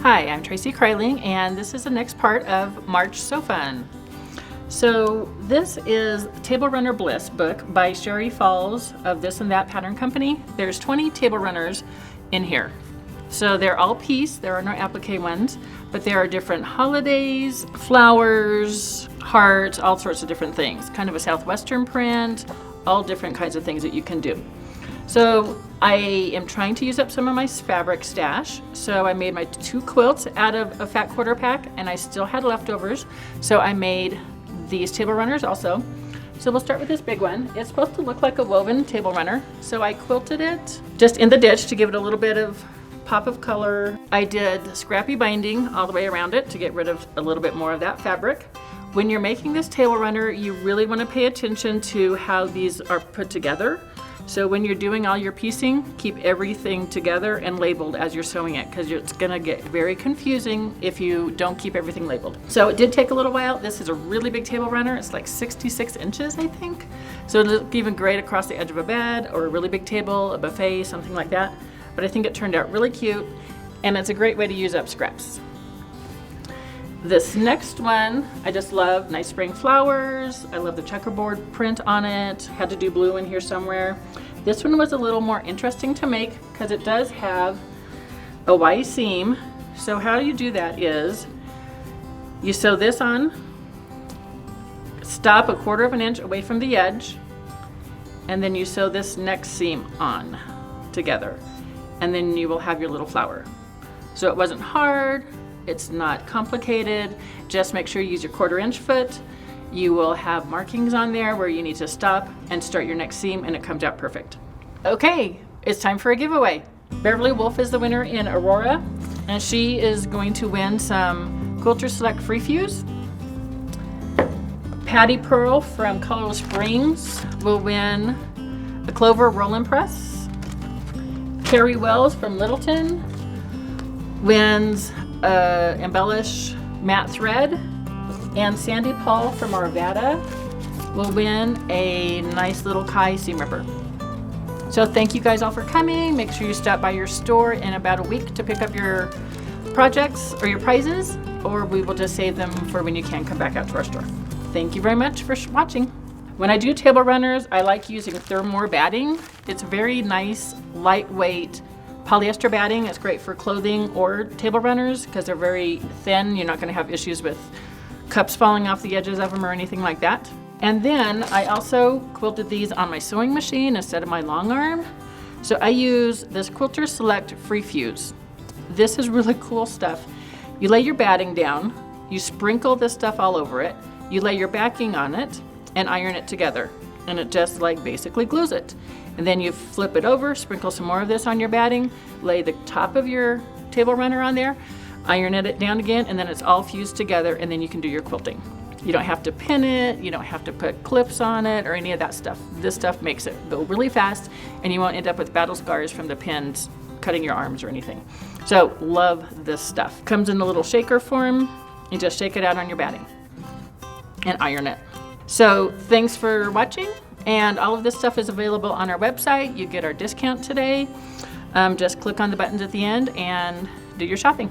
Hi, I'm Tracy Kryling, and this is the next part of March So Fun. So this is Table Runner Bliss book by Sherry Falls of This and That Pattern Company. There's 20 table runners in here. So they're all piece, there are no applique ones, but there are different holidays, flowers, hearts, all sorts of different things. Kind of a southwestern print, all different kinds of things that you can do. So I am trying to use up some of my fabric stash. So I made my 2 quilts out of a fat quarter pack, and I still had leftovers. So I made these table runners also. So we'll start with this big one. It's supposed to look like a woven table runner. So I quilted it just in the ditch to give it a little bit of pop of color. I did scrappy binding all the way around it to get rid of a little bit more of that fabric. When you're making this table runner, you really want to pay attention to how these are put together. So when you're doing all your piecing, keep everything together and labeled as you're sewing it, because it's gonna get very confusing if you don't keep everything labeled. So it did take a little while. This is a really big table runner. It's like 66 inches, I think. So it'll look even great across the edge of a bed or a really big table, a buffet, something like that. But I think it turned out really cute, and it's a great way to use up scraps. This next one, I just love nice spring flowers. I love the checkerboard print on it. Had to do blue in here somewhere. This one was a little more interesting to make because it does have a Y seam. So how you do that is you sew this on, stop 1/4 inch away from the edge, and then you sew this next seam on together. And then you will have your little flower. So it wasn't hard. It's not complicated. Just make sure you use your 1/4 inch foot. You will have markings on there where you need to stop and start your next seam, and it comes out perfect. Okay, it's time for a giveaway. Beverly Wolf is the winner in Aurora, and she is going to win some Quilter Select Free Fuse. Patty Pearl from Colorado Springs will win a Clover Roll and Press. Carrie Wells from Littleton wins Embellish Matte Thread, and Sandy Paul from Arvada will win a nice little Kai seam ripper. So thank you guys all for coming. Make sure you stop by your store in about a week to pick up your projects or your prizes, or we will just save them for when you can come back out to our store. Thank you very much for watching. When I do table runners, I like using Thermore batting. It's very nice, lightweight polyester batting. Is great for clothing or table runners because they're very thin. You're not going to have issues with cups falling off the edges of them or anything like that. And then I also quilted these on my sewing machine instead of my long arm. So I use this Quilter Select Free Fuse. This is really cool stuff. You lay your batting down, you sprinkle this stuff all over it, you lay your backing on it and iron it together. And it just like basically glues it. And then you flip it over, sprinkle some more of this on your batting, lay the top of your table runner on there, iron it down again, and then it's all fused together, and then you can do your quilting. You don't have to pin it, you don't have to put clips on it or any of that stuff. This stuff makes it go really fast, and you won't end up with battle scars from the pins cutting your arms or anything. So love this stuff. Comes in a little shaker form. You just shake it out on your batting and iron it. So thanks for watching, and all of this stuff is available on our website. You get our discount today. Just click on the buttons at the end and do your shopping.